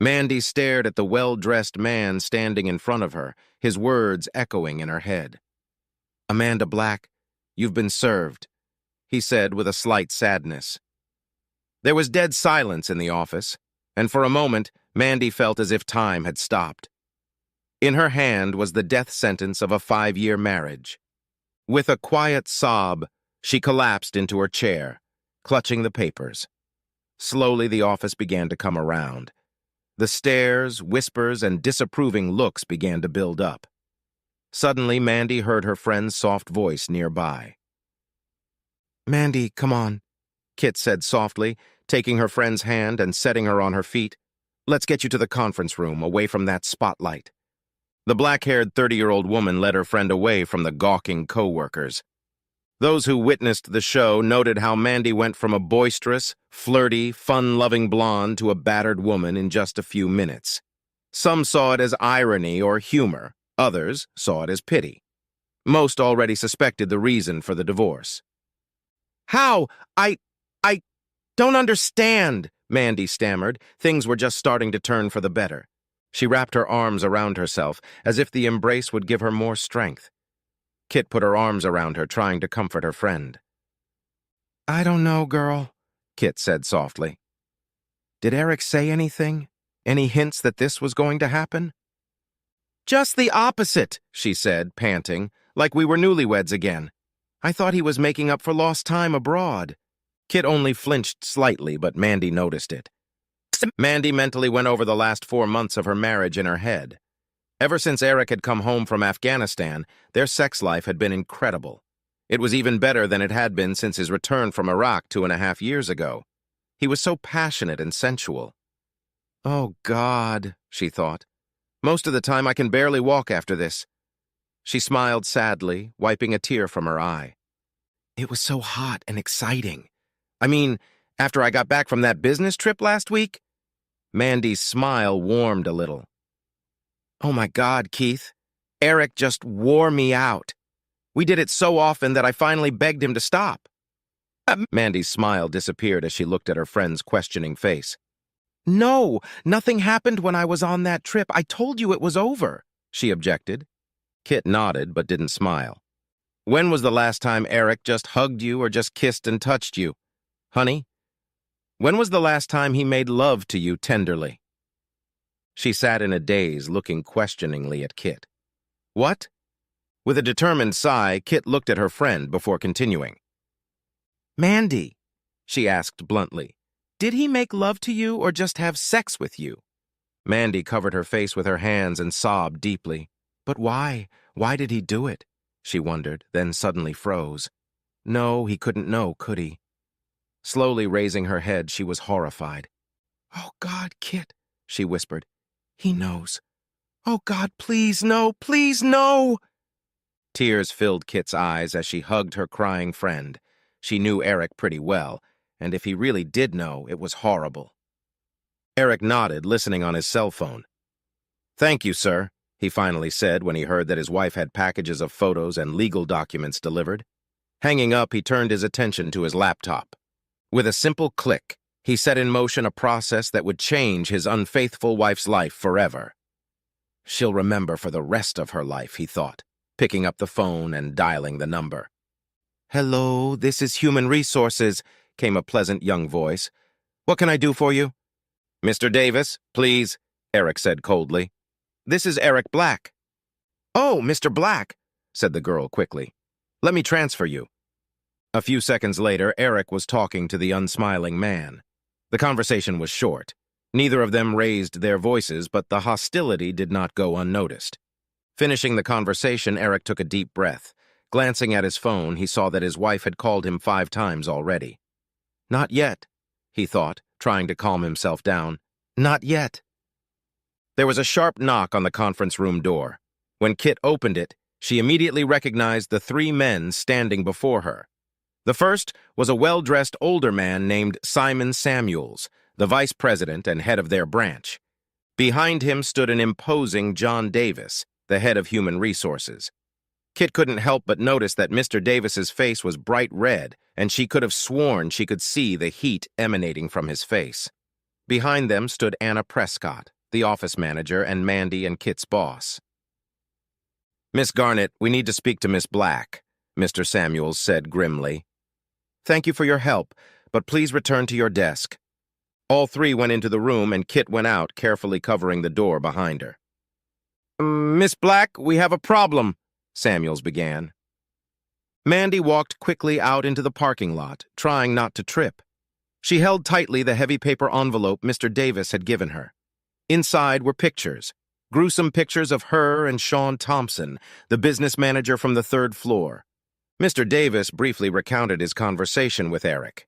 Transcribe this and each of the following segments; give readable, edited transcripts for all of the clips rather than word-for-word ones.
Mandy stared at the well-dressed man standing in front of her, his words echoing in her head. "Amanda Black, you've been served," he said with a slight sadness. There was dead silence in the office, and for a moment, Mandy felt as if time had stopped. In her hand was the death sentence of a 5-year marriage. With a quiet sob, she collapsed into her chair, clutching the papers. Slowly, the office began to come around. The stares, whispers, and disapproving looks began to build up. Suddenly, Mandy heard her friend's soft voice nearby. "Mandy, come on," Kit said softly, taking her friend's hand and setting her on her feet. "Let's get you to the conference room, away from that spotlight." The black-haired 30-year-old woman led her friend away from the gawking co-workers. Those who witnessed the show noted how Mandy went from a boisterous, flirty, fun-loving blonde to a battered woman in just a few minutes. Some saw it as irony or humor. Others saw it as pity. Most already suspected the reason for the divorce. "How? I don't understand," Mandy stammered. Things were just starting to turn for the better. She wrapped her arms around herself, as if the embrace would give her more strength. Kit put her arms around her, trying to comfort her friend. "I don't know, girl," Kit said softly. "Did Eric say anything? Any hints that this was going to happen?" "Just the opposite," she said, panting, "like we were newlyweds again. I thought he was making up for lost time abroad." Kit only flinched slightly, but Mandy noticed it. Mandy mentally went over the last 4 months of her marriage in her head. Ever since Eric had come home from Afghanistan, their sex life had been incredible. It was even better than it had been since his return from Iraq 2.5 years ago. He was so passionate and sensual. "Oh, God," she thought. "Most of the time I can barely walk after this." She smiled sadly, wiping a tear from her eye. "It was so hot and exciting. I mean, after I got back from that business trip last week." Mandy's smile warmed a little. "Oh my God, Keith. Eric just wore me out. We did it so often that I finally begged him to stop." Mandy's smile disappeared as she looked at her friend's questioning face. "No, nothing happened when I was on that trip. I told you it was over," she objected. Kit nodded but didn't smile. "When was the last time Eric just hugged you or just kissed and touched you? Honey, when was the last time he made love to you tenderly?" She sat in a daze, looking questioningly at Kit. "What?" With a determined sigh, Kit looked at her friend before continuing. "Mandy," she asked bluntly, "did he make love to you or just have sex with you?" Mandy covered her face with her hands and sobbed deeply. But why? Why did he do it? She wondered, then suddenly froze. No, he couldn't know, could he? Slowly raising her head, she was horrified. "Oh, God, Kit," she whispered. "He knows. Oh, God, please, no, please, no!" Tears filled Kit's eyes as she hugged her crying friend. She knew Eric pretty well, and if he really did know, it was horrible. Eric nodded, listening on his cell phone. "Thank you, sir," he finally said when he heard that his wife had packages of photos and legal documents delivered. Hanging up, he turned his attention to his laptop. With a simple click, he set in motion a process that would change his unfaithful wife's life forever. She'll remember for the rest of her life, he thought, picking up the phone and dialing the number. "Hello, this is Human Resources," came a pleasant young voice. "What can I do for you?" "Mr. Davis, please," Eric said coldly. "This is Eric Black." "Oh, Mr. Black," said the girl quickly. "Let me transfer you." A few seconds later, Eric was talking to the unsmiling man. The conversation was short. Neither of them raised their voices, but the hostility did not go unnoticed. Finishing the conversation, Eric took a deep breath. Glancing at his phone, he saw that his wife had called him 5 times already. Not yet, he thought, trying to calm himself down. Not yet. There was a sharp knock on the conference room door. When Kit opened it, she immediately recognized the 3 men standing before her. The first was a well-dressed older man named Simon Samuels, the vice president and head of their branch. Behind him stood an imposing John Davis, the head of Human Resources. Kit couldn't help but notice that Mr. Davis's face was bright red, and she could have sworn she could see the heat emanating from his face. Behind them stood Anna Prescott, the office manager and Mandy and Kit's boss. "Miss Garnett, we need to speak to Miss Black," Mr. Samuels said grimly. "Thank you for your help, but please return to your desk." All three went into the room and Kit went out, carefully covering the door behind her. "Miss Black, we have a problem," Samuels began. Mandy walked quickly out into the parking lot, trying not to trip. She held tightly the heavy paper envelope Mr. Davis had given her. Inside were pictures, gruesome pictures of her and Sean Thompson, the business manager from the third floor. Mr. Davis briefly recounted his conversation with Eric.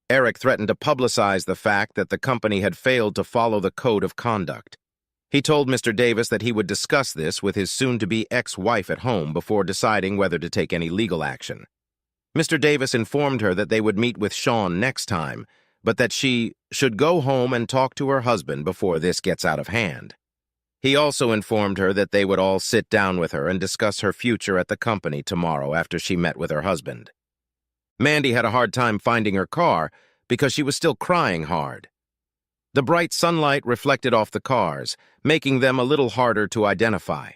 Eric threatened to publicize the fact that the company had failed to follow the code of conduct. He told Mr. Davis that he would discuss this with his soon-to-be ex-wife at home before deciding whether to take any legal action. Mr. Davis informed her that they would meet with Sean next time, but that she should go home and talk to her husband before this gets out of hand. He also informed her that they would all sit down with her and discuss her future at the company tomorrow after she met with her husband. Mandy had a hard time finding her car because she was still crying hard. The bright sunlight reflected off the cars, making them a little harder to identify.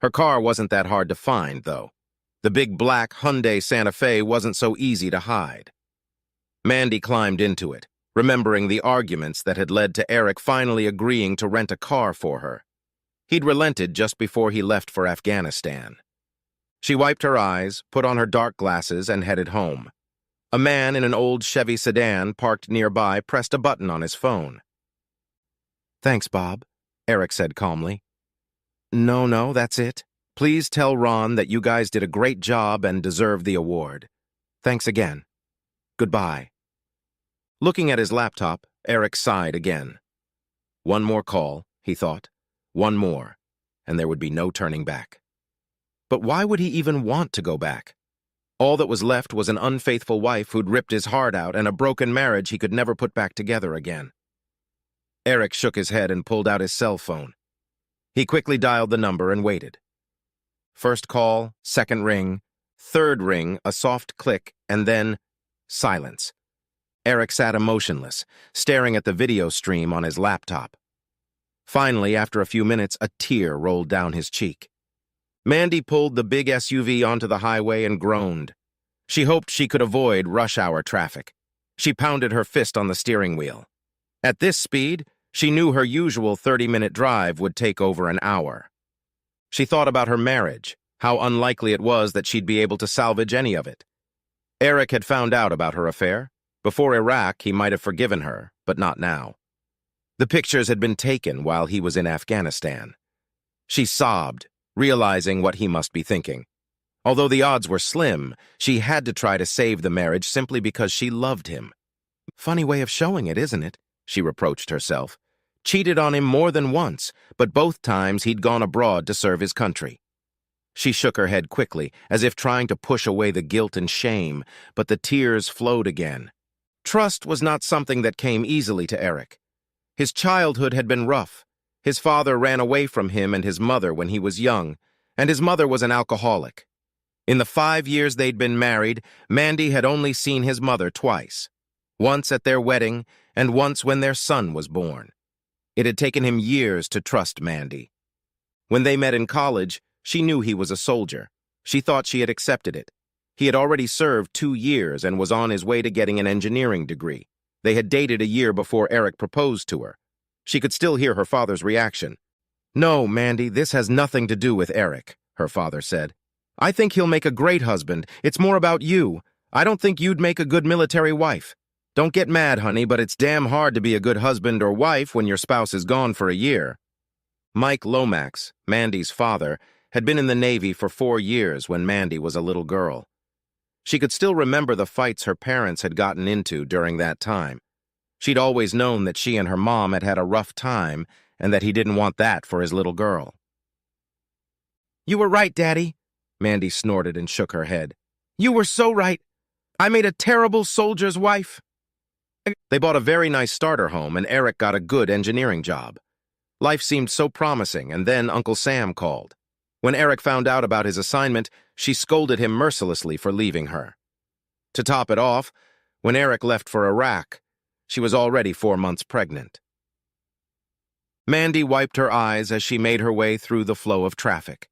Her car wasn't that hard to find, though. The big black Hyundai Santa Fe wasn't so easy to hide. Mandy climbed into it, remembering the arguments that had led to Eric finally agreeing to rent a car for her. He'd relented just before he left for Afghanistan. She wiped her eyes, put on her dark glasses, and headed home. A man in an old Chevy sedan parked nearby pressed a button on his phone. "Thanks, Bob," Eric said calmly. No, that's it. Please tell Ron that you guys did a great job and deserve the award. Thanks again. Goodbye." Looking at his laptop, Eric sighed again. One more call, he thought. One more, and there would be no turning back. But why would he even want to go back? All that was left was an unfaithful wife who'd ripped his heart out and a broken marriage he could never put back together again. Eric shook his head and pulled out his cell phone. He quickly dialed the number and waited. First call, second ring, third ring, a soft click, and then silence. Eric sat emotionless, staring at the video stream on his laptop. Finally, after a few minutes, a tear rolled down his cheek. Mandy pulled the big SUV onto the highway and groaned. She hoped she could avoid rush-hour traffic. She pounded her fist on the steering wheel. At this speed, she knew her usual 30-minute drive would take over an hour. She thought about her marriage, how unlikely it was that she'd be able to salvage any of it. Eric had found out about her affair. Before Iraq, he might have forgiven her, but not now. The pictures had been taken while he was in Afghanistan. She sobbed, realizing what he must be thinking. Although the odds were slim, she had to try to save the marriage simply because she loved him. Funny way of showing it, isn't it? She reproached herself. Cheated on him more than once, but both times he'd gone abroad to serve his country. She shook her head quickly, as if trying to push away the guilt and shame, but the tears flowed again. Trust was not something that came easily to Eric. His childhood had been rough. His father ran away from him and his mother when he was young, and his mother was an alcoholic. In the 5 years they'd been married, Mandy had only seen his mother twice. Once at their wedding, and once when their son was born. It had taken him years to trust Mandy. When they met in college, she knew he was a soldier. She thought she had accepted it. He had already served 2 years and was on his way to getting an engineering degree. They had dated a year before Eric proposed to her. She could still hear her father's reaction. "No, Mandy, this has nothing to do with Eric," her father said. "I think he'll make a great husband. It's more about you. I don't think you'd make a good military wife. Don't get mad, honey, but it's damn hard to be a good husband or wife when your spouse is gone for a year." Mike Lomax, Mandy's father, had been in the Navy for 4 years when Mandy was a little girl. She could still remember the fights her parents had gotten into during that time. She'd always known that she and her mom had had a rough time and that he didn't want that for his little girl. "You were right, Daddy," Mandy snorted and shook her head. "You were so right. I made a terrible soldier's wife." They bought a very nice starter home and Eric got a good engineering job. Life seemed so promising, and then Uncle Sam called. When Eric found out about his assignment, she scolded him mercilessly for leaving her. To top it off, when Eric left for Iraq, she was already 4 months pregnant. Mandy wiped her eyes as she made her way through the flow of traffic.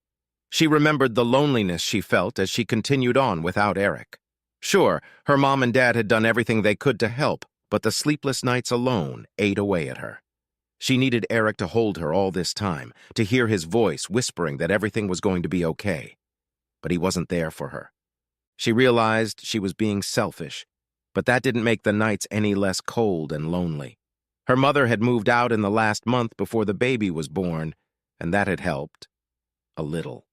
She remembered the loneliness she felt as she continued on without Eric. Sure, her mom and dad had done everything they could to help, but the sleepless nights alone ate away at her. She needed Eric to hold her all this time, to hear his voice whispering that everything was going to be okay. But he wasn't there for her. She realized she was being selfish, but that didn't make the nights any less cold and lonely. Her mother had moved out in the last month before the baby was born, and that had helped. A little.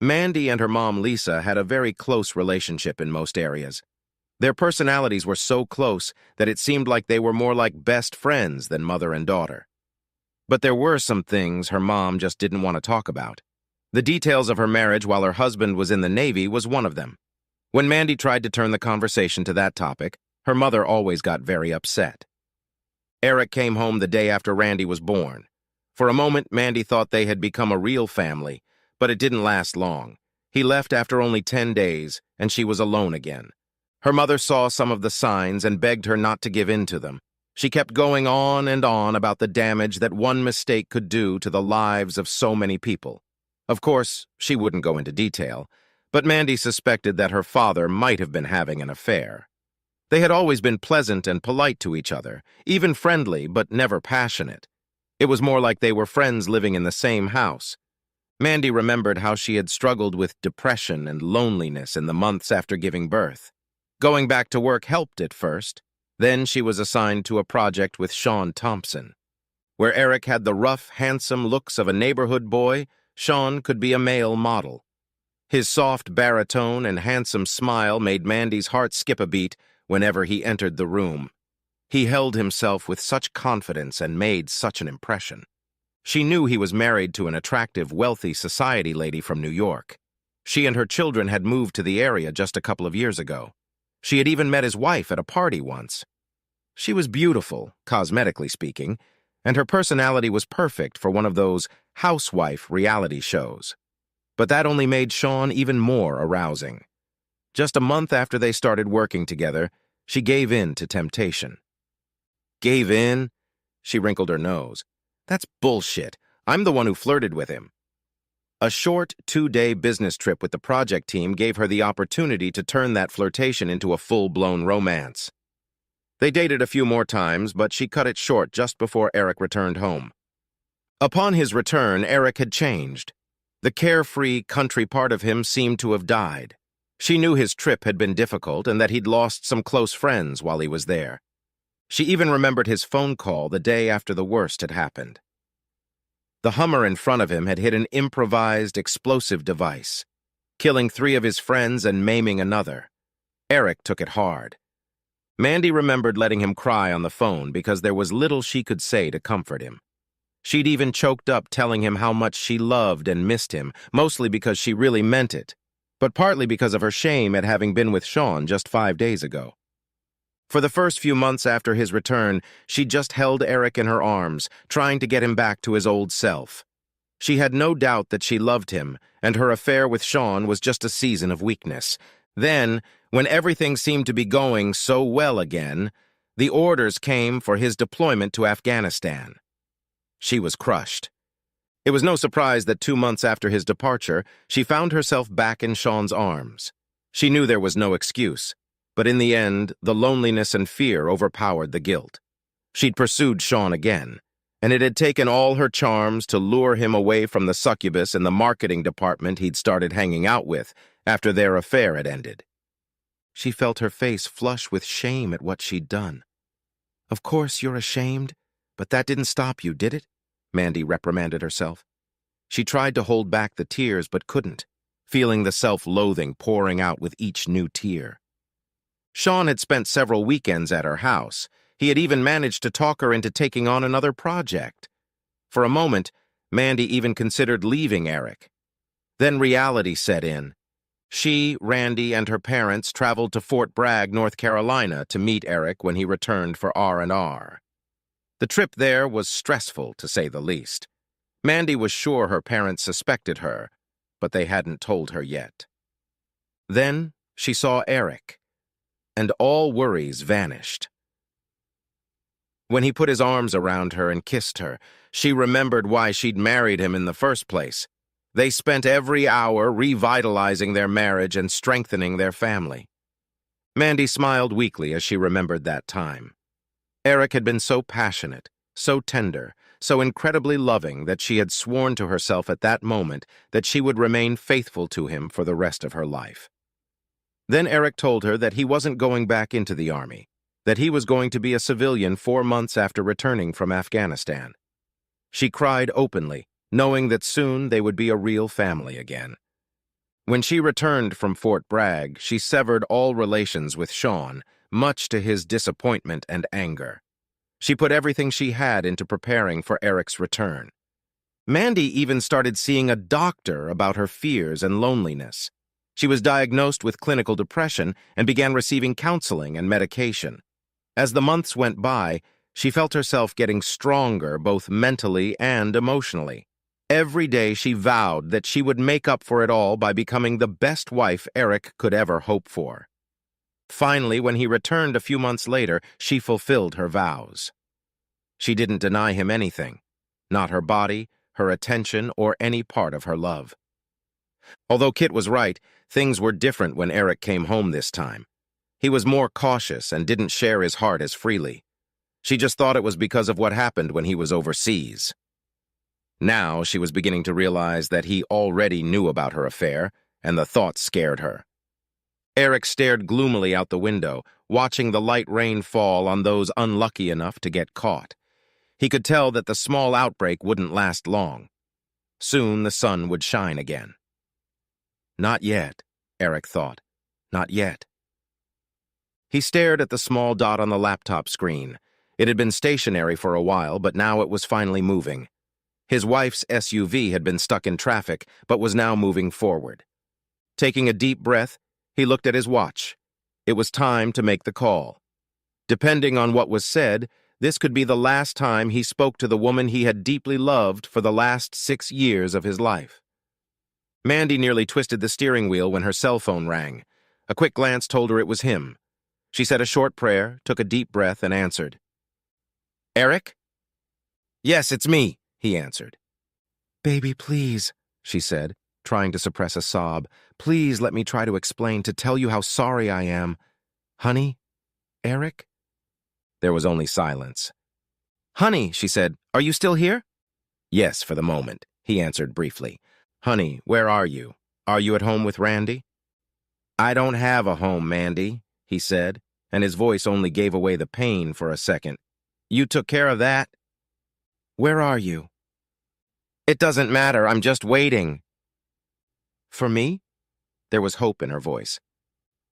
Mandy and her mom, Lisa, had a very close relationship in most areas. Their personalities were so close that it seemed like they were more like best friends than mother and daughter. But there were some things her mom just didn't want to talk about. The details of her marriage while her husband was in the Navy was one of them. When Mandy tried to turn the conversation to that topic, her mother always got very upset. Eric came home the day after Randy was born. For a moment, Mandy thought they had become a real family, but it didn't last long. He left after only 10 days, and she was alone again. Her mother saw some of the signs and begged her not to give in to them. She kept going on and on about the damage that one mistake could do to the lives of so many people. Of course, she wouldn't go into detail, but Mandy suspected that her father might have been having an affair. They had always been pleasant and polite to each other, even friendly, but never passionate. It was more like they were friends living in the same house. Mandy remembered how she had struggled with depression and loneliness in the months after giving birth. Going back to work helped at first. Then she was assigned to a project with Sean Thompson. Where Eric had the rough, handsome looks of a neighborhood boy, Sean could be a male model. His soft baritone and handsome smile made Mandy's heart skip a beat whenever he entered the room. He held himself with such confidence and made such an impression. She knew he was married to an attractive, wealthy society lady from New York. She and her children had moved to the area just a couple of years ago. She had even met his wife at a party once. She was beautiful, cosmetically speaking, and her personality was perfect for one of those housewife reality shows. But that only made Sean even more arousing. Just a month after they started working together, she gave in to temptation. Gave in? She wrinkled her nose. That's bullshit. I'm the one who flirted with him. A short 2-day business trip with the project team gave her the opportunity to turn that flirtation into a full-blown romance. They dated a few more times, but she cut it short just before Eric returned home. Upon his return, Eric had changed. The carefree country part of him seemed to have died. She knew his trip had been difficult and that he'd lost some close friends while he was there. She even remembered his phone call the day after the worst had happened. The Hummer in front of him had hit an improvised explosive device, killing 3 of his friends and maiming another. Eric took it hard. Mandy remembered letting him cry on the phone because there was little she could say to comfort him. She'd even choked up telling him how much she loved and missed him, mostly because she really meant it, but partly because of her shame at having been with Sean just 5 days ago. For the first few months after his return, she just held Eric in her arms, trying to get him back to his old self. She had no doubt that she loved him, and her affair with Sean was just a season of weakness. Then, when everything seemed to be going so well again, the orders came for his deployment to Afghanistan. She was crushed. It was no surprise that 2 months after his departure, she found herself back in Sean's arms. She knew there was no excuse. But in the end, the loneliness and fear overpowered the guilt. She'd pursued Sean again, and it had taken all her charms to lure him away from the succubus in the marketing department he'd started hanging out with after their affair had ended. She felt her face flush with shame at what she'd done. "Of course you're ashamed, but that didn't stop you, did it?" Mandy reprimanded herself. She tried to hold back the tears but couldn't, feeling the self-loathing pouring out with each new tear. Sean had spent several weekends at her house. He had even managed to talk her into taking on another project. For a moment, Mandy even considered leaving Eric. Then reality set in. She, Randy, and her parents traveled to Fort Bragg, North Carolina to meet Eric when he returned for R&R. The trip there was stressful, to say the least. Mandy was sure her parents suspected her, but they hadn't told her yet. Then she saw Eric, and all worries vanished. When he put his arms around her and kissed her, she remembered why she'd married him in the first place. They spent every hour revitalizing their marriage and strengthening their family. Mandy smiled weakly as she remembered that time. Eric had been so passionate, so tender, so incredibly loving that she had sworn to herself at that moment that she would remain faithful to him for the rest of her life. Then Eric told her that he wasn't going back into the army, that he was going to be a civilian 4 months after returning from Afghanistan. She cried openly, knowing that soon they would be a real family again. When she returned from Fort Bragg, she severed all relations with Sean, much to his disappointment and anger. She put everything she had into preparing for Eric's return. Mandy even started seeing a doctor about her fears and loneliness. She was diagnosed with clinical depression and began receiving counseling and medication. As the months went by, she felt herself getting stronger both mentally and emotionally. Every day she vowed that she would make up for it all by becoming the best wife Eric could ever hope for. Finally, when he returned a few months later, she fulfilled her vows. She didn't deny him anything, not her body, her attention, or any part of her love. Although Kit was right, things were different when Eric came home this time. He was more cautious and didn't share his heart as freely. She just thought it was because of what happened when he was overseas. Now she was beginning to realize that he already knew about her affair, and the thought scared her. Eric stared gloomily out the window, watching the light rain fall on those unlucky enough to get caught. He could tell that the small outbreak wouldn't last long. Soon the sun would shine again. Not yet, Eric thought. Not yet. He stared at the small dot on the laptop screen. It had been stationary for a while, but now it was finally moving. His wife's SUV had been stuck in traffic, but was now moving forward. Taking a deep breath, he looked at his watch. It was time to make the call. Depending on what was said, this could be the last time he spoke to the woman he had deeply loved for the last 6 years of his life. Mandy nearly twisted the steering wheel when her cell phone rang. A quick glance told her it was him. She said a short prayer, took a deep breath, and answered. "Eric?" "Yes, it's me," he answered. "Baby, please," she said, trying to suppress a sob. "Please let me try to explain, to tell you how sorry I am. Honey? Eric?" There was only silence. "Honey," she said, "are you still here?" "Yes, for the moment," he answered briefly. "Honey, where are you? Are you at home with Randy?" "I don't have a home, Mandy," he said, and his voice only gave away the pain for a second. "You took care of that?" "Where are you?" "It doesn't matter, I'm just waiting." "For me?" There was hope in her voice.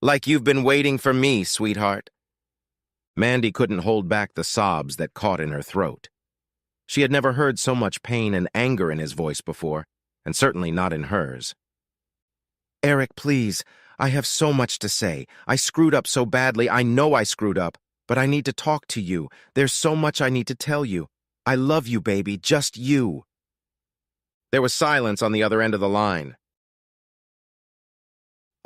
"Like you've been waiting for me, sweetheart." Mandy couldn't hold back the sobs that caught in her throat. She had never heard so much pain and anger in his voice before, and certainly not in hers. "Eric, please, I have so much to say. I screwed up so badly, I know I screwed up, but I need to talk to you. There's so much I need to tell you. I love you, baby, just you." There was silence on the other end of the line.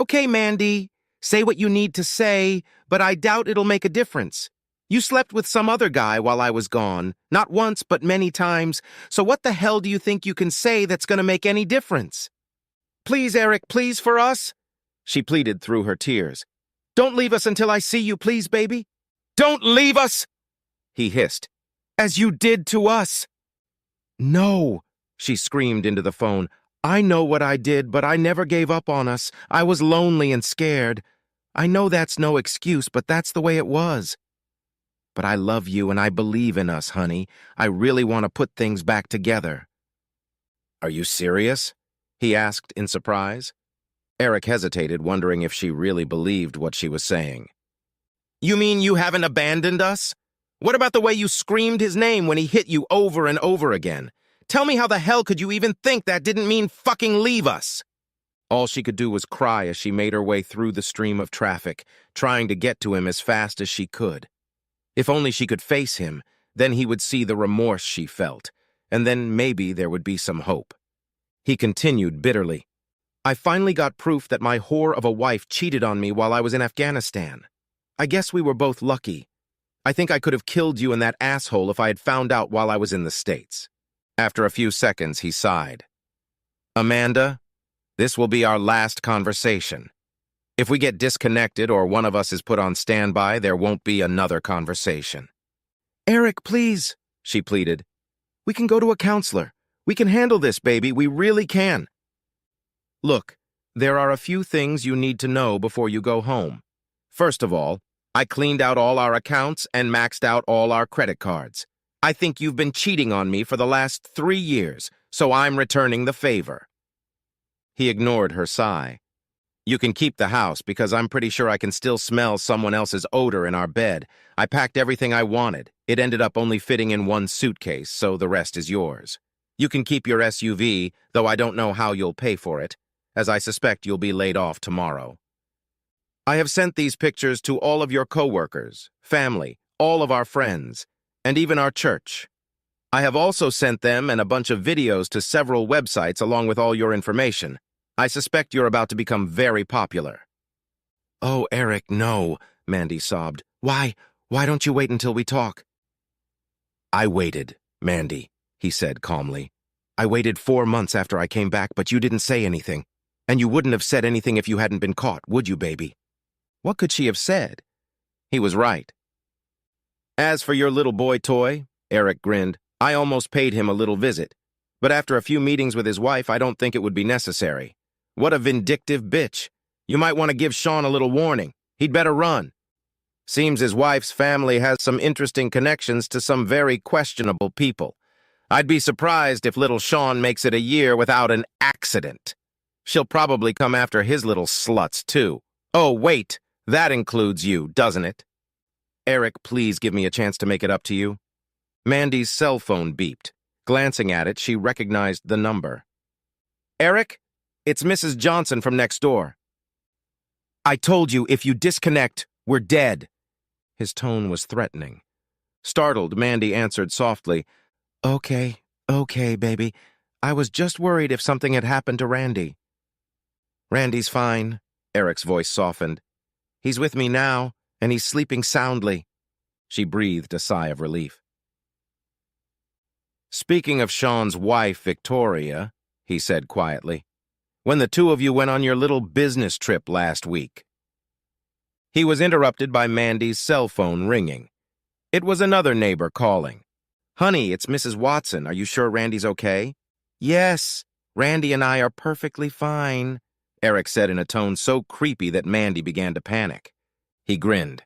"Okay, Mandy, say what you need to say, but I doubt it'll make a difference. You slept with some other guy while I was gone, not once but many times, so what the hell do you think you can say that's going to make any difference? Please, Eric, please for us," she pleaded through her tears. "Don't leave us until I see you, please, baby. Don't leave us!" he hissed. "As you did to us." "No," she screamed into the phone. "I know what I did, but I never gave up on us. I was lonely and scared. I know that's no excuse, but that's the way it was. But I love you and I believe in us, honey. I really want to put things back together." "Are you serious?" he asked in surprise. Eric hesitated, wondering if she really believed what she was saying. "You mean you haven't abandoned us? What about the way you screamed his name when he hit you over and over again? Tell me, how the hell could you even think that didn't mean fucking leave us?" All she could do was cry as she made her way through the stream of traffic, trying to get to him as fast as she could. If only she could face him, then he would see the remorse she felt, and then maybe there would be some hope. He continued bitterly. "I finally got proof that my whore of a wife cheated on me while I was in Afghanistan. I guess we were both lucky. I think I could have killed you and that asshole if I had found out while I was in the States. After a few seconds, he sighed. Amanda, this will be our last conversation. If we get disconnected or one of us is put on standby, there won't be another conversation. Eric, please, she pleaded. We can go to a counselor. We can handle this, baby. We really can. Look, there are a few things you need to know before you go home. First of all, I cleaned out all our accounts and maxed out all our credit cards. I think you've been cheating on me for the last 3 years, so I'm returning the favor. He ignored her sigh. You can keep the house because I'm pretty sure I can still smell someone else's odor in our bed. I packed everything I wanted. It ended up only fitting in one suitcase, so the rest is yours. You can keep your SUV, though I don't know how you'll pay for it, as I suspect you'll be laid off tomorrow. I have sent these pictures to all of your coworkers, family, all of our friends, and even our church. I have also sent them and a bunch of videos to several websites along with all your information. I suspect you're about to become very popular. Oh, Eric, no, Mandy sobbed. Why don't you wait until we talk? I waited, Mandy, he said calmly. I waited 4 months after I came back, but you didn't say anything. And you wouldn't have said anything if you hadn't been caught, would you, baby? What could she have said? He was right. As for your little boy toy, Eric grinned, I almost paid him a little visit. But after a few meetings with his wife, I don't think it would be necessary. What a vindictive bitch. You might want to give Sean a little warning. He'd better run. Seems his wife's family has some interesting connections to some very questionable people. I'd be surprised if little Sean makes it a year without an accident. She'll probably come after his little sluts, too. Oh, wait, that includes you, doesn't it? Eric, please give me a chance to make it up to you. Mandy's cell phone beeped. Glancing at it, she recognized the number. Eric, it's Mrs. Johnson from next door. I told you, if you disconnect, we're dead. His tone was threatening. Startled, Mandy answered softly, Okay, baby. I was just worried if something had happened to Randy. Randy's fine, Eric's voice softened. He's with me now, and he's sleeping soundly. She breathed a sigh of relief. Speaking of Sean's wife, Victoria, he said quietly, when the two of you went on your little business trip last week. He was interrupted by Mandy's cell phone ringing. It was another neighbor calling. Honey, it's Mrs. Watson. Are you sure Randy's okay? Yes, Randy and I are perfectly fine, Eric said in a tone so creepy that Mandy began to panic. He grinned.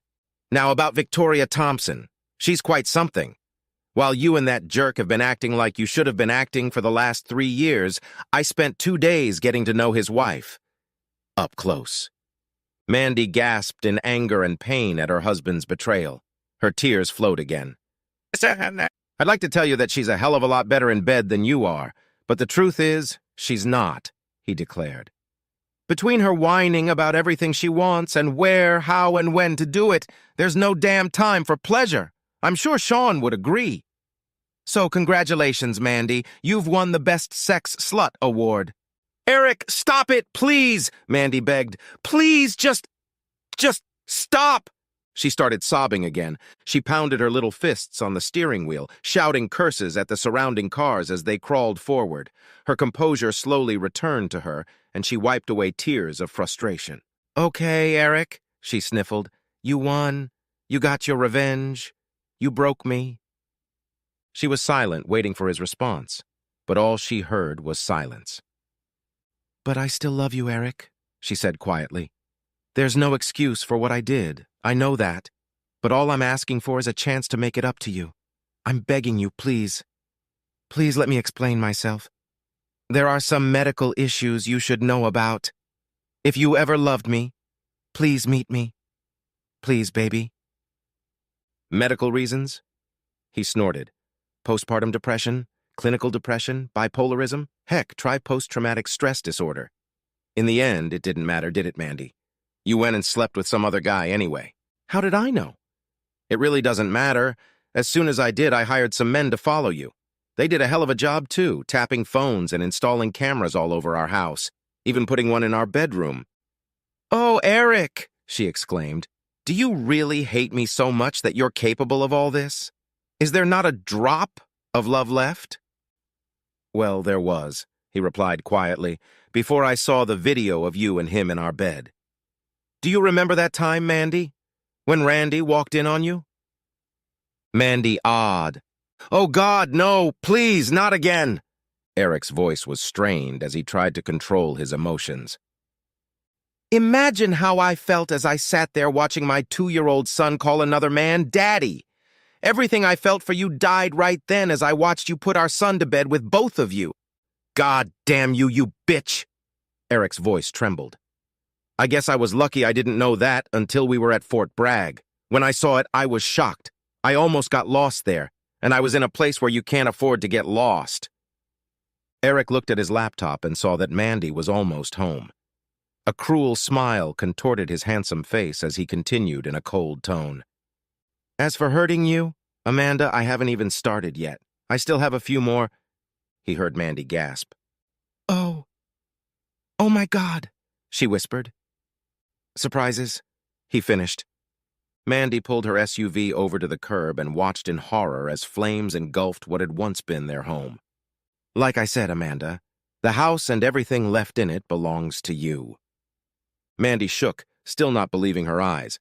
Now about Victoria Thompson. She's quite something. While you and that jerk have been acting like you should have been acting for the last 3 years, I spent 2 days getting to know his wife. Up close. Mandy gasped in anger and pain at her husband's betrayal. Her tears flowed again. I'd like to tell you that she's a hell of a lot better in bed than you are, but the truth is, she's not, he declared. Between her whining about everything she wants and where, how, and when to do it, there's no damn time for pleasure. I'm sure Sean would agree. So congratulations, Mandy. You've won the Best Sex Slut Award. Eric, stop it, please, Mandy begged. Please, just stop. She started sobbing again. She pounded her little fists on the steering wheel, shouting curses at the surrounding cars as they crawled forward. Her composure slowly returned to her, and she wiped away tears of frustration. Okay, Eric, she sniffled. You won. You got your revenge. You broke me. She was silent, waiting for his response, but all she heard was silence. But I still love you, Eric, she said quietly. There's no excuse for what I did. I know that. But all I'm asking for is a chance to make it up to you. I'm begging you, please. Please let me explain myself. There are some medical issues you should know about. If you ever loved me, please meet me. Please, baby. Medical reasons? He snorted. Postpartum depression, clinical depression, bipolarism, heck, try post-traumatic stress disorder. In the end, it didn't matter, did it, Mandy? You went and slept with some other guy anyway. How did I know? It really doesn't matter. As soon as I did, I hired some men to follow you. They did a hell of a job, too, tapping phones and installing cameras all over our house, even putting one in our bedroom. Oh, Eric, she exclaimed. Do you really hate me so much that you're capable of all this? Is there not a drop of love left? Well, there was, he replied quietly, before I saw the video of you and him in our bed. Do you remember that time, Mandy? When Randy walked in on you? Mandy awed. Oh God, no, please, not again. Eric's voice was strained as he tried to control his emotions. Imagine how I felt as I sat there watching my 2-year-old son call another man Daddy. Everything I felt for you died right then as I watched you put our son to bed with both of you. God damn you, you bitch! Eric's voice trembled. I guess I was lucky I didn't know that until we were at Fort Bragg. When I saw it, I was shocked. I almost got lost there, and I was in a place where you can't afford to get lost. Eric looked at his laptop and saw that Mandy was almost home. A cruel smile contorted his handsome face as he continued in a cold tone. As for hurting you, Amanda, I haven't even started yet. I still have a few more. He heard Mandy gasp. Oh my God, she whispered. Surprises, he finished. Mandy pulled her SUV over to the curb and watched in horror as flames engulfed what had once been their home. Like I said, Amanda, the house and everything left in it belongs to you. Mandy shook, still not believing her eyes.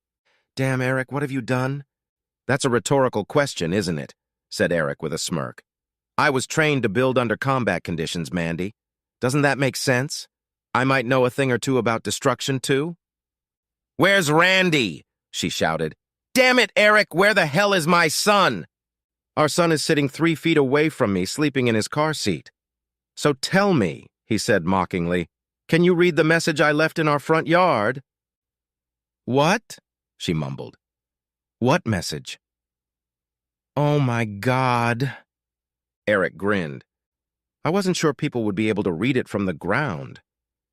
Damn, Eric, what have you done? That's a rhetorical question, isn't it? Said Eric with a smirk. I was trained to build under combat conditions, Mandy. Doesn't that make sense? I might know a thing or two about destruction, too. Where's Randy? She shouted. Damn it, Eric, where the hell is my son? Our son is sitting 3 feet away from me, sleeping in his car seat. So tell me, he said mockingly, can you read the message I left in our front yard? What? She mumbled. What message? Oh my God. Eric grinned. I wasn't sure people would be able to read it from the ground.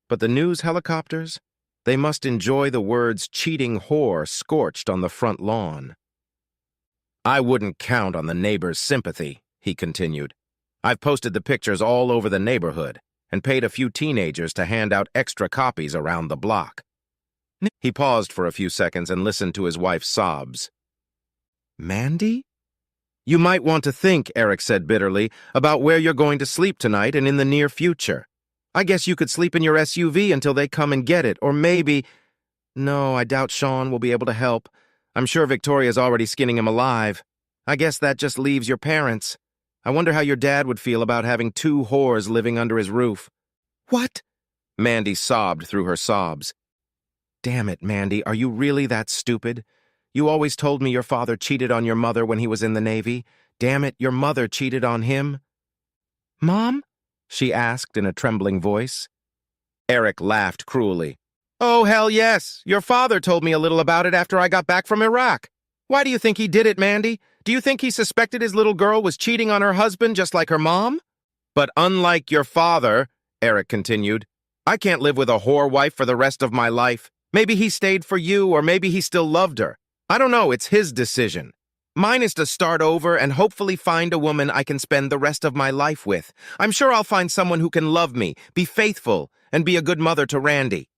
But the news helicopters? They must enjoy the words cheating whore scorched on the front lawn. I wouldn't count on the neighbors' sympathy, he continued. I've posted the pictures all over the neighborhood and paid a few teenagers to hand out extra copies around the block. He paused for a few seconds and listened to his wife's sobs. Mandy? You might want to think, Eric said bitterly, about where you're going to sleep tonight and in the near future. I guess you could sleep in your SUV until they come and get it, or maybe... No, I doubt Sean will be able to help. I'm sure Victoria's already skinning him alive. I guess that just leaves your parents. I wonder how your dad would feel about having 2 whores living under his roof. What? Mandy sobbed through her sobs. Damn it, Mandy, are you really that stupid? You always told me your father cheated on your mother when he was in the Navy. Damn it, your mother cheated on him. Mom? She asked in a trembling voice. Eric laughed cruelly. Oh, hell yes. Your father told me a little about it after I got back from Iraq. Why do you think he did it, Mandy? Do you think he suspected his little girl was cheating on her husband just like her mom? But unlike your father, Eric continued, I can't live with a whore wife for the rest of my life. Maybe he stayed for you, or maybe he still loved her. I don't know, it's his decision. Mine is to start over and hopefully find a woman I can spend the rest of my life with. I'm sure I'll find someone who can love me, be faithful, and be a good mother to Randy.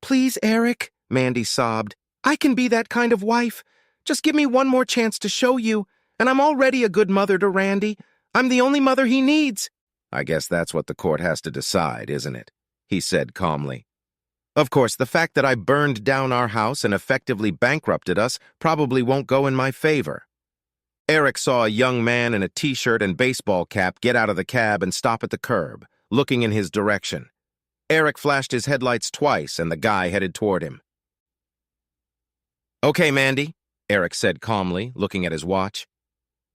Please, Eric, Mandy sobbed. I can be that kind of wife. Just give me one more chance to show you, and I'm already a good mother to Randy. I'm the only mother he needs. I guess that's what the court has to decide, isn't it? He said calmly. Of course, the fact that I burned down our house and effectively bankrupted us probably won't go in my favor. Eric saw a young man in a t-shirt and baseball cap get out of the cab and stop at the curb, looking in his direction. Eric flashed his headlights twice, and the guy headed toward him. Okay, Mandy, Eric said calmly, looking at his watch.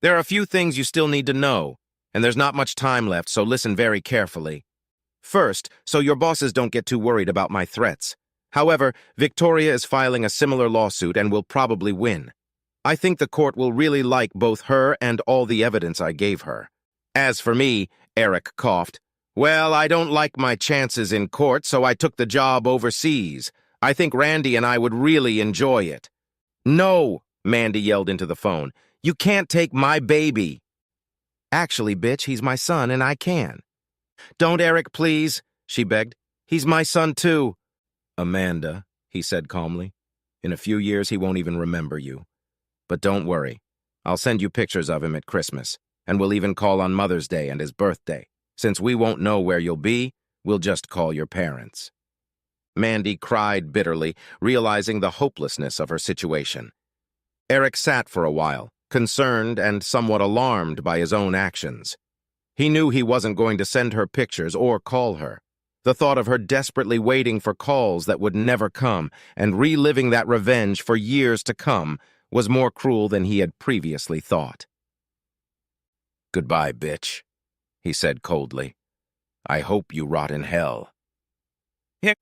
There are a few things you still need to know, and there's not much time left, so listen very carefully. First, so your bosses don't get too worried about my threats. However, Victoria is filing a similar lawsuit and will probably win. I think the court will really like both her and all the evidence I gave her. As for me, Eric coughed, well, I don't like my chances in court, so I took the job overseas. I think Randy and I would really enjoy it. No, Mandy yelled into the phone. You can't take my baby. Actually, bitch, he's my son and I can. Don't, Eric, please, she begged. He's my son, too. Amanda, he said calmly, In a few years, he won't even remember you. But don't worry. I'll send you pictures of him at Christmas, and we'll even call on Mother's Day and his birthday. Since we won't know where you'll be, we'll just call your parents." Mandy cried bitterly, realizing the hopelessness of her situation. Eric sat for a while, concerned and somewhat alarmed by his own actions. He knew he wasn't going to send her pictures or call her. The thought of her desperately waiting for calls that would never come and reliving that revenge for years to come was more cruel than he had previously thought. "Goodbye, bitch," he said coldly. "I hope you rot in hell."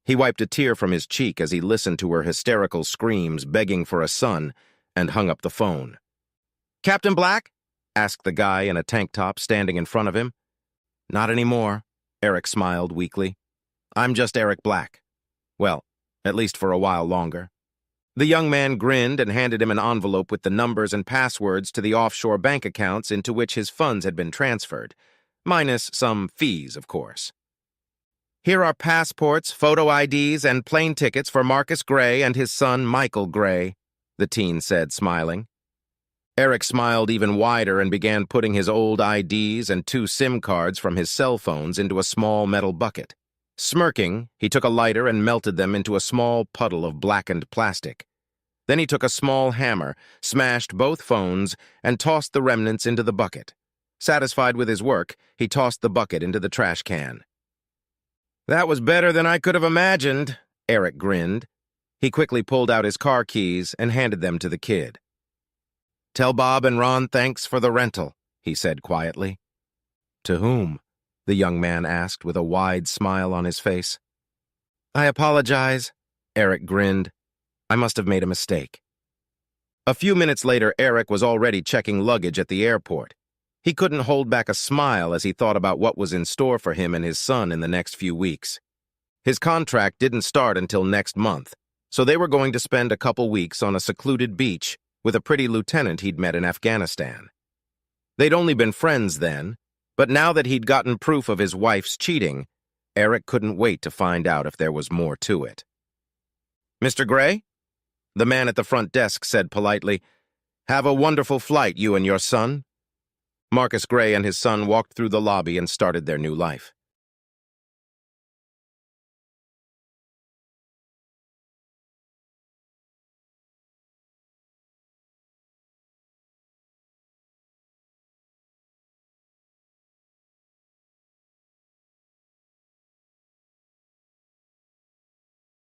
He wiped a tear from his cheek as he listened to her hysterical screams begging for a son and hung up the phone. "Captain Black?" asked the guy in a tank top standing in front of him. "Not anymore," Eric smiled weakly. "I'm just Eric Black. Well, at least for a while longer." The young man grinned and handed him an envelope with the numbers and passwords to the offshore bank accounts into which his funds had been transferred, minus some fees, of course. "Here are passports, photo IDs, and plane tickets for Marcus Gray and his son Michael Gray," the teen said, smiling. Eric smiled even wider and began putting his old IDs and 2 SIM cards from his cell phones into a small metal bucket. Smirking, he took a lighter and melted them into a small puddle of blackened plastic. Then he took a small hammer, smashed both phones, and tossed the remnants into the bucket. Satisfied with his work, he tossed the bucket into the trash can. "That was better than I could have imagined," Eric grinned. He quickly pulled out his car keys and handed them to the kid. "Tell Bob and Ron thanks for the rental," he said quietly. "To whom?" the young man asked with a wide smile on his face. "I apologize," Eric grinned. "I must have made a mistake." A few minutes later, Eric was already checking luggage at the airport. He couldn't hold back a smile as he thought about what was in store for him and his son in the next few weeks. His contract didn't start until next month, so they were going to spend a couple weeks on a secluded beach with a pretty lieutenant he'd met in Afghanistan. They'd only been friends then, but now that he'd gotten proof of his wife's cheating, Eric couldn't wait to find out if there was more to it. "Mr. Gray?" The man at the front desk said politely, "Have a wonderful flight, you and your son." Marcus Gray and his son walked through the lobby and started their new life.